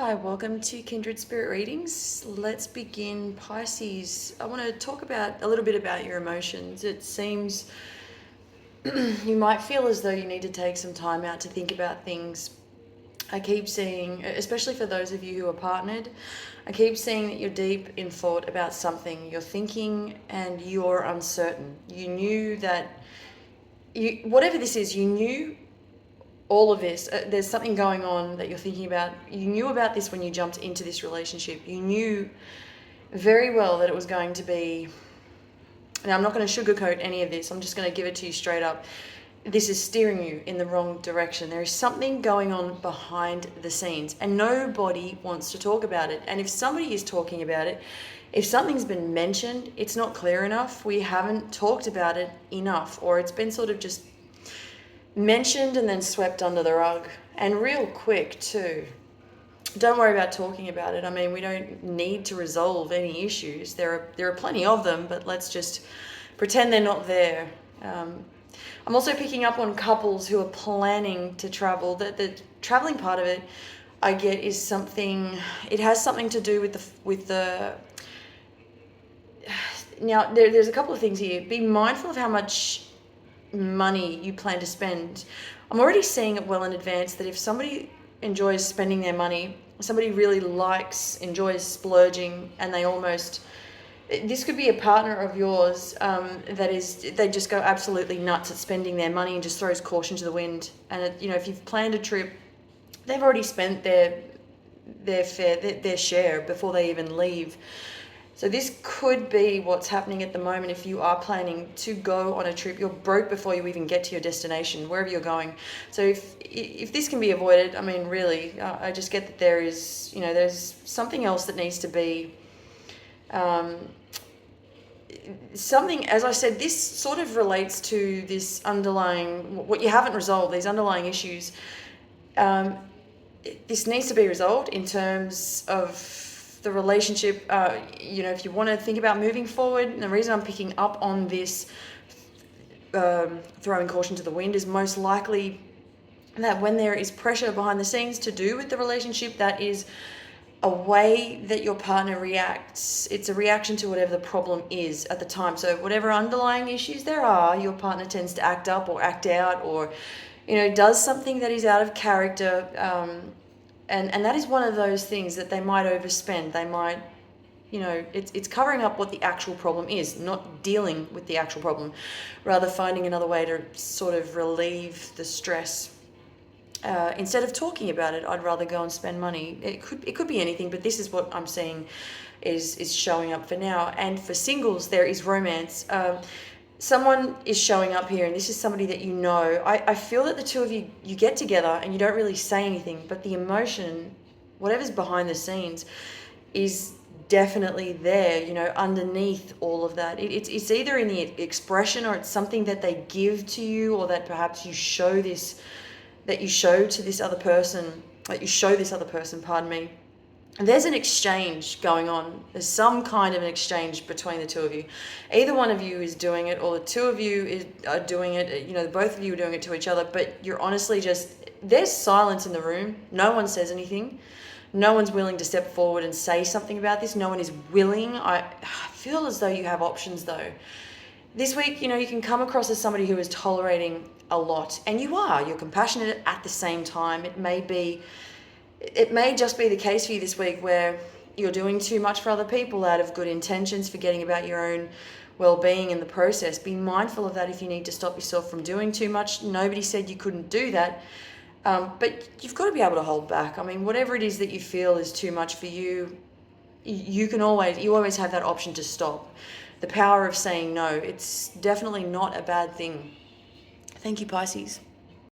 Hi, welcome to Kindred Spirit Readings. Let's begin, Pisces. I want to talk about a little bit about your emotions. It seems you might feel as though you need to take some time out to think about things. I keep seeing, especially for those of you who are partnered, I keep seeing that you're deep in thought about something. You're thinking and you're uncertain. You knew that whatever this is, you knew all of this. There's something going on that you're thinking about. You knew about this when you jumped into this relationship. You knew very well that it was going to be. Now, I'm not going to sugarcoat any of this. I'm just going to give it to you straight up. This is steering you in the wrong direction. There is something going on behind the scenes, and nobody wants to talk about it. And if somebody is talking about it, if something's been mentioned, it's not clear enough. We haven't talked about it enough, or it's been sort of just mentioned and then swept under the rug, and real quick too. Don't worry about talking about it. I mean, we don't need to resolve any issues. There are plenty of them, but let's just pretend they're not there. I'm also picking up on couples who are planning to travel. The traveling part of it, I get, is something. It has something to do with the. Now, there's a couple of things here. Be mindful of how much money you plan to spend. I'm already seeing it well in advance that if somebody enjoys spending their money, somebody really enjoys splurging, and this could be a partner of yours they just go absolutely nuts at spending their money and just throws caution to the wind. And if you've planned a trip, they've already spent their share before they even leave. So this could be what's happening at the moment. If you are planning to go on a trip, you're broke before you even get to your destination, wherever you're going. So if this can be avoided, I mean, really, I just get that there's something else that needs to be something. As I said, this sort of relates to this underlying, what you haven't resolved, these underlying issues. This needs to be resolved in terms of the relationship. If you want to think about moving forward, and the reason I'm picking up on this throwing caution to the wind is most likely that when there is pressure behind the scenes to do with the relationship, that is a way that your partner reacts. It's a reaction to whatever the problem is at the time. So whatever underlying issues there are, your partner tends to act up or act out, or does something that is out of character. And that is one of those things that they might overspend. They might, it's covering up what the actual problem is, not dealing with the actual problem, rather finding another way to sort of relieve the stress. Instead of talking about it, I'd rather go and spend money. It could be anything, but this is what I'm seeing is showing up for now. And for singles, there is romance. Someone is showing up here, and this is somebody that you know. I feel that the two of you get together and you don't really say anything, but the emotion, whatever's behind the scenes, is definitely there, underneath all of that. It's either in the expression, or it's something that they give to you, or that perhaps you show this other person, pardon me. There's an exchange going on. There's some kind of an exchange between the two of you. Either one of you is doing it, or the two of you are doing it. Both of you are doing it to each other, but you're honestly there's silence in the room. No one says anything. No one's willing to step forward and say something about this. No one is willing. I feel as though you have options, though. This week, you can come across as somebody who is tolerating a lot, and you're compassionate at the same time. It may just be the case for you this week where you're doing too much for other people out of good intentions, forgetting about your own well-being in the process. Be mindful of that if you need to stop yourself from doing too much. Nobody said you couldn't do that, but you've got to be able to hold back. I mean, whatever it is that you feel is too much for you, you always have that option to stop. The power of saying no, it's definitely not a bad thing. Thank you, Pisces.